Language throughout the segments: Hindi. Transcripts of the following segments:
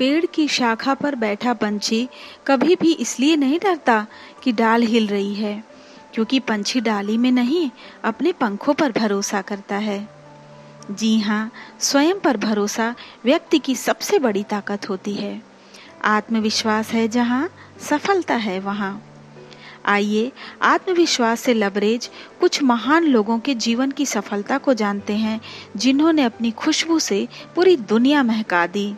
पेड़ की शाखा पर बैठा पंछी कभी भी इसलिए नहीं डरता कि डाल हिल रही है, क्योंकि पंछी डाली में नहीं अपने पंखों पर भरोसा करता है। जी हाँ, स्वयं पर भरोसा व्यक्ति की सबसे बड़ी ताकत होती है। आत्मविश्वास है जहाँ, सफलता है वहाँ। आइए आत्मविश्वास से लबरेज कुछ महान लोगों के जीवन की सफलता को जानते हैं, जिन्होंने अपनी खुशबू से पूरी दुनिया महका दी।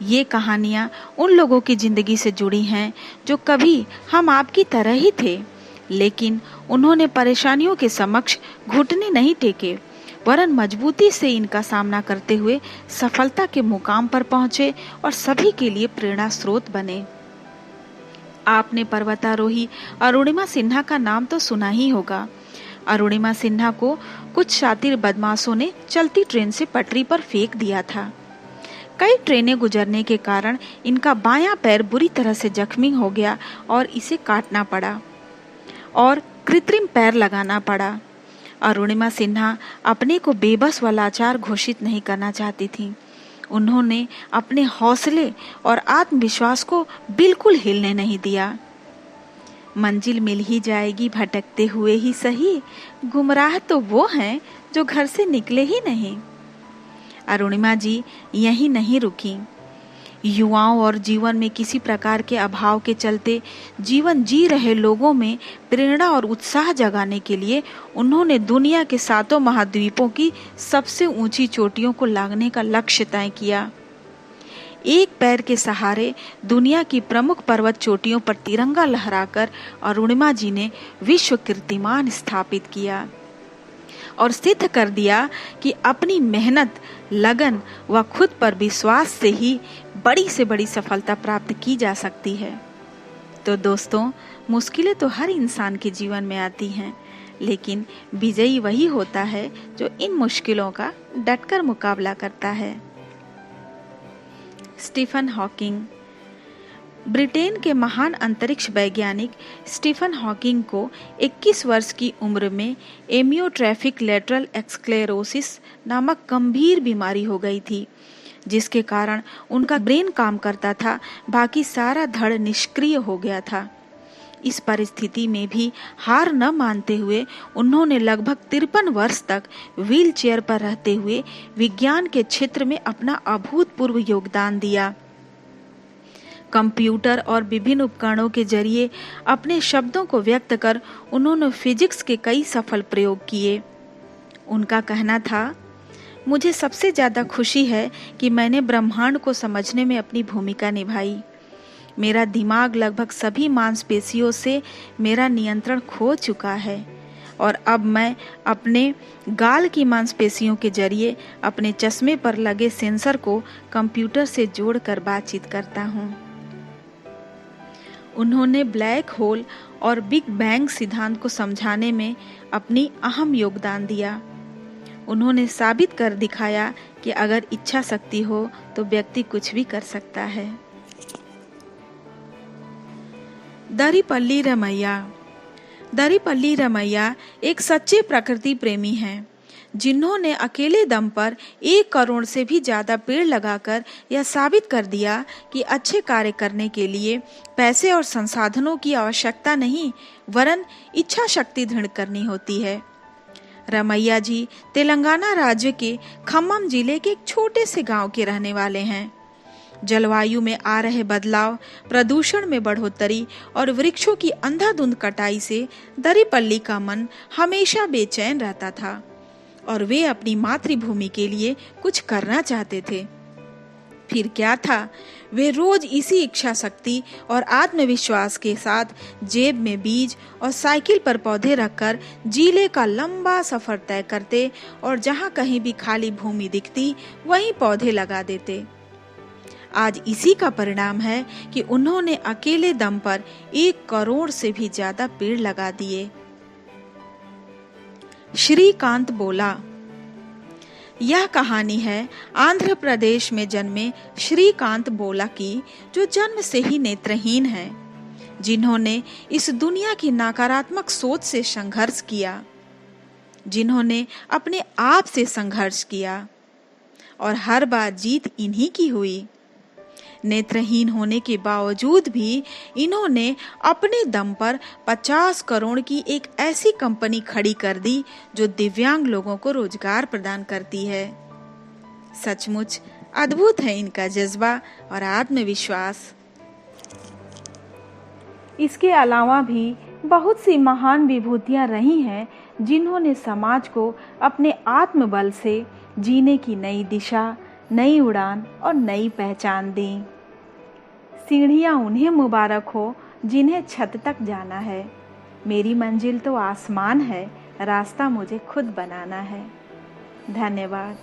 ये कहानियाँ उन लोगों की जिंदगी से जुड़ी हैं जो कभी हम आपकी तरह ही थे, लेकिन उन्होंने परेशानियों के समक्ष घुटने नहीं टेके, वरन मजबूती से इनका सामना करते हुए सफलता के मुकाम पर पहुंचे और सभी के लिए प्रेरणा स्रोत बने। आपने पर्वतारोही अरुणिमा सिन्हा का नाम तो सुना ही होगा। अरुणिमा सिन्हा को कुछ शातिर बदमाशों ने चलती ट्रेन से पटरी पर फेंक दिया था। कई ट्रेनें गुजरने के कारण इनका बायां पैर बुरी तरह से जख्मी हो गया और इसे काटना पड़ा और कृत्रिम पैर लगाना पड़ा। अरुणिमा सिन्हा अपने को बेबस व लाचार घोषित नहीं करना चाहती थीं। उन्होंने अपने हौसले और आत्मविश्वास को बिल्कुल हिलने नहीं दिया। मंजिल मिल ही जाएगी भटकते हुए ही सही, गुमराह तो वो हैं जो घर से निकले ही नहीं। अरुणिमा जी यहीं नहीं रुकी। युवाओं और जीवन में किसी प्रकार के अभाव के चलते जीवन जी रहे लोगों में प्रेरणा और उत्साह जगाने के लिए उन्होंने दुनिया के 7 महाद्वीपों की सबसे ऊंची चोटियों को लांघने का लक्ष्य तय किया। एक पैर के सहारे दुनिया की प्रमुख पर्वत चोटियों पर तिरंगा लहराकर अरुणिमा जी ने विश्व कीर्तिमान स्थापित किया और सिद्ध कर दिया कि अपनी मेहनत, लगन व खुद पर विश्वास से ही बड़ी से बड़ी सफलता प्राप्त की जा सकती है। तो दोस्तों, मुश्किलें तो हर इंसान के जीवन में आती हैं, लेकिन विजयी वही होता है जो इन मुश्किलों का डटकर मुकाबला करता है। Stephen Hawking. ब्रिटेन के महान अंतरिक्ष वैज्ञानिक स्टीफन हॉकिंग को 21 वर्ष की उम्र में एमियोट्रोफिक लेटरल स्क्लेरोसिस नामक गंभीर बीमारी हो गई थी, जिसके कारण उनका ब्रेन काम करता था, बाकी सारा धड़ निष्क्रिय हो गया था। इस परिस्थिति में भी हार न मानते हुए उन्होंने लगभग 53 वर्ष तक व्हील चेयर पर रहते हुए विज्ञान के क्षेत्र में अपना अभूतपूर्व योगदान दिया। कंप्यूटर और विभिन्न उपकरणों के जरिए अपने शब्दों को व्यक्त कर उन्होंने फिजिक्स के कई सफल प्रयोग किए। उनका कहना था, मुझे सबसे ज्यादा खुशी है कि मैंने ब्रह्मांड को समझने में अपनी भूमिका निभाई। मेरा दिमाग लगभग सभी मांसपेशियों से मेरा नियंत्रण खो चुका है और अब मैं अपने गाल की मांसपेशियों के जरिए अपने चश्मे पर लगे सेंसर को कंप्यूटर से जोड़कर बातचीत करता हूँ। उन्होंने ब्लैक होल और बिग बैंग सिद्धांत को समझाने में अपनी अहम योगदान दिया। उन्होंने साबित कर दिखाया कि अगर इच्छा शक्ति हो तो व्यक्ति कुछ भी कर सकता है। दरिपल्ली रमैया। दरिपल्ली रमैया एक सच्चे प्रकृति प्रेमी हैं, जिन्होंने अकेले दम पर 1 करोड़ से भी ज्यादा पेड़ लगाकर यह साबित कर दिया कि अच्छे कार्य करने के लिए पैसे और संसाधनों की आवश्यकता नहीं, वरन इच्छा शक्ति दृढ़ करनी होती है। रमैया जी तेलंगाना राज्य के खम्मम जिले के एक छोटे से गांव के रहने वाले हैं। जलवायु में आ रहे बदलाव, प्रदूषण में बढ़ोतरी और वृक्षों की अंधाधुंध कटाई से दरिपल्ली का मन हमेशा बेचैन रहता था और वे अपनी मातृभूमि के लिए कुछ करना चाहते थे। फिर क्या था, वे रोज इसी इच्छा शक्ति और आत्मविश्वास के साथ जेब में बीज और साइकिल पर पौधे रखकर जिले का लंबा सफर तय करते और जहां कहीं भी खाली भूमि दिखती वहीं पौधे लगा देते। आज इसी का परिणाम है कि उन्होंने अकेले दम पर 1 करोड़ से भी ज्यादा पेड़ लगा दिए। श्रीकांत बोला। यह कहानी है आंध्र प्रदेश में जन्मे श्रीकांत बोला की, जो जन्म से ही नेत्रहीन हैं, जिन्होंने इस दुनिया की नकारात्मक सोच से संघर्ष किया, जिन्होंने अपने आप से संघर्ष किया और हर बार जीत इन्हीं की हुई। नेत्रहीन होने के बावजूद भी इन्होंने अपने दम पर 50 करोड़ की एक ऐसी कंपनी खड़ी कर दी जो दिव्यांग लोगों को रोजगार प्रदान करती है। सचमुच अद्भुत है इनका जज्बा और आत्मविश्वास। इसके अलावा भी बहुत सी महान विभूतियां रही हैं जिन्होंने समाज को अपने आत्मबल से जीने की नई दिशा, नई उड़ान और नई पहचान दी। सीढ़ियां उन्हें मुबारक हो जिन्हें छत तक जाना है। मेरी मंजिल तो आसमान है, रास्ता मुझे खुद बनाना है। धन्यवाद।